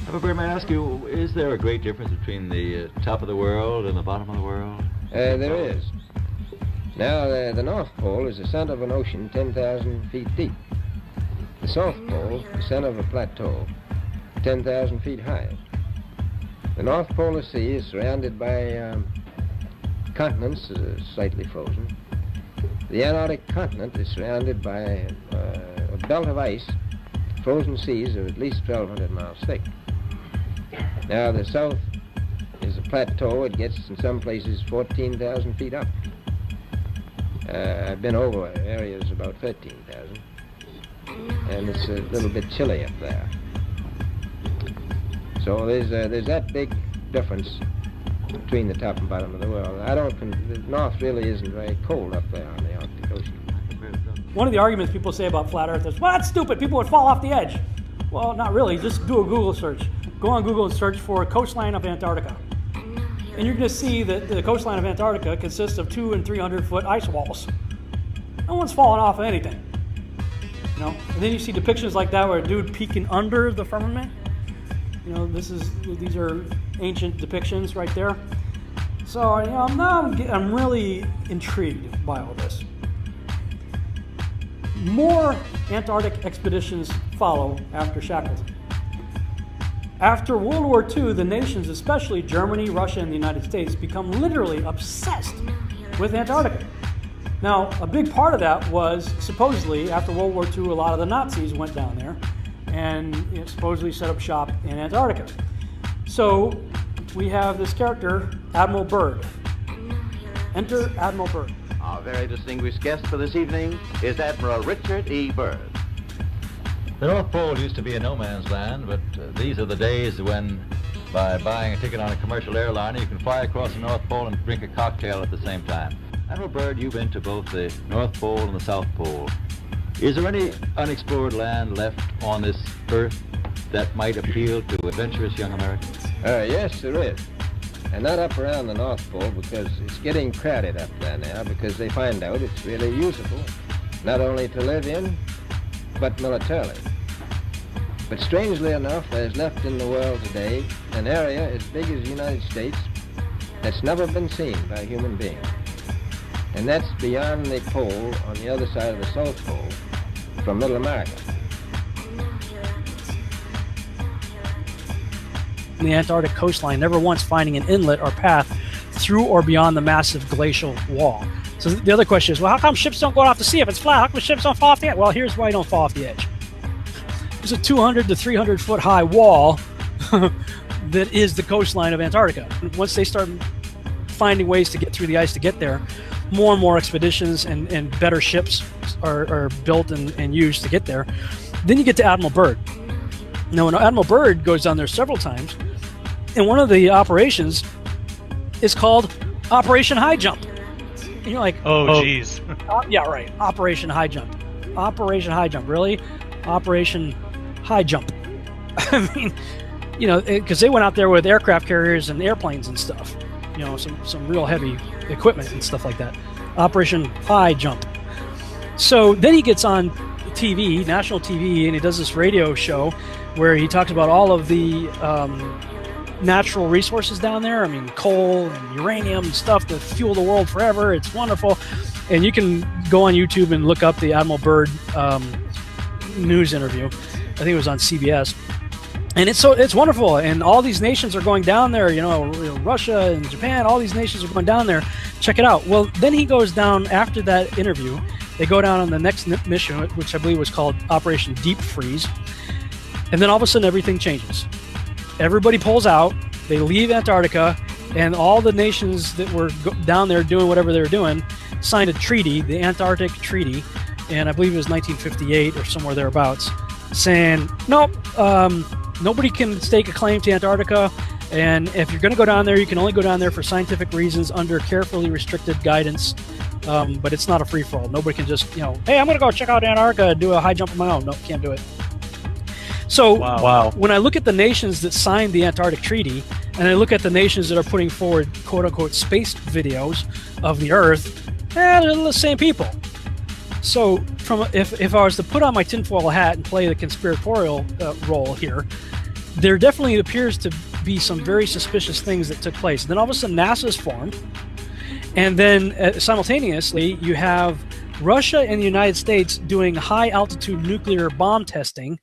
Everybody, may I ask you, is there a great difference between the top of the world and the bottom of the world? There is. Now, the North Pole is the center of an ocean 10,000 feet deep. The South Pole, the center of a plateau 10,000 feet high. The North Polar Sea is surrounded by continents slightly frozen. The Antarctic continent is surrounded by a belt of ice, frozen seas of at least 1,200 miles thick. Now, the South is a plateau. It gets, in some places, 14,000 feet up. I've been over areas about 13,000, and it's a little bit chilly up there. So there's that big difference between the top and bottom of the world. The North really isn't very cold up there on the Arctic Ocean. One of the arguments people say about flat Earth is, well, that's stupid, people would fall off the edge. Well, not really, just do a Google search. Go on Google and search for coastline of Antarctica. And you're going to see that the coastline of Antarctica consists of 200 and 300 foot ice walls. No one's falling off of anything. You know? And then you see depictions like that where a dude peeking under the firmament. You know, these are ancient depictions right there. So, you know, I'm really intrigued by all this. More Antarctic expeditions follow after Shackleton. After World War II, the nations, especially Germany, Russia, and the United States, become literally obsessed with Antarctica. Now, a big part of that was supposedly after World War II, a lot of the Nazis went down there and supposedly set up shop in Antarctica. So we have this character, Admiral Byrd. Enter Admiral Byrd. Our very distinguished guest for this evening is Admiral Richard E. Byrd. The North Pole used to be a no man's land, but these are the days when, by buying a ticket on a commercial airliner, you can fly across the North Pole and drink a cocktail at the same time. Admiral Byrd, you've been to both the North Pole and the South Pole. Is there any unexplored land left on this Earth that might appeal to adventurous young Americans? Yes, there is. And not up around the North Pole, because it's getting crowded up there now, because they find out it's really usable, not only to live in, but militarily. But strangely enough, there's left in the world today an area as big as the United States that's never been seen by a human being. And that's beyond the pole on the other side of the South Pole from Middle America. The Antarctic coastline, never once finding an inlet or path through or beyond the massive glacial wall. So the other question is, well, how come ships don't go off the sea if it's flat? How come ships don't fall off the edge? Well, here's why you don't fall off the edge. There's a 200 to 300 foot high wall that is the coastline of Antarctica. Once they start finding ways to get through the ice to get there, more and more expeditions and better ships are built and used to get there. Then you get to Admiral Byrd. Now, Admiral Byrd goes down there several times, and one of the operations is called Operation High Jump. And you're like, oh, geez. Yeah, right. Operation High Jump. Operation High Jump. Really? Operation High Jump. I mean, you know, because they went out there with aircraft carriers and airplanes and stuff. You know, some real heavy equipment and stuff like that. Operation High Jump. So then he gets on TV, national TV, and he does this radio show where he talks about all of the natural resources down there. I mean, coal and uranium and stuff to fuel the world forever. It's wonderful. And you can go on YouTube and look up the Admiral Byrd news interview. I think it was on CBS. And it's wonderful. And all these nations are going down there, you know, Russia and Japan, all these nations are going down there. Check it out. Well, then he goes down after that interview. They go down on the next mission, which I believe was called Operation Deep Freeze. And then all of a sudden, everything changes. Everybody pulls out. They leave Antarctica, and all the nations that were down there doing whatever they were doing signed a treaty, the Antarctic Treaty, and I believe it was 1958 or somewhere thereabouts, saying, nope, nobody can stake a claim to Antarctica, and if you're going to go down there, you can only go down there for scientific reasons under carefully restricted guidance, but it's not a free-for-all. Nobody can just, you know, hey, I'm going to go check out Antarctica and do a high jump on my own. No, can't do it. So when I look at the nations that signed the Antarctic Treaty, and I look at the nations that are putting forward quote-unquote space videos of the Earth, they're the same people. So if I was to put on my tinfoil hat and play the conspiratorial role here, there definitely appears to be some very suspicious things that took place. Then all of a sudden NASA's formed, and then simultaneously you have Russia and the United States doing high altitude nuclear bomb testing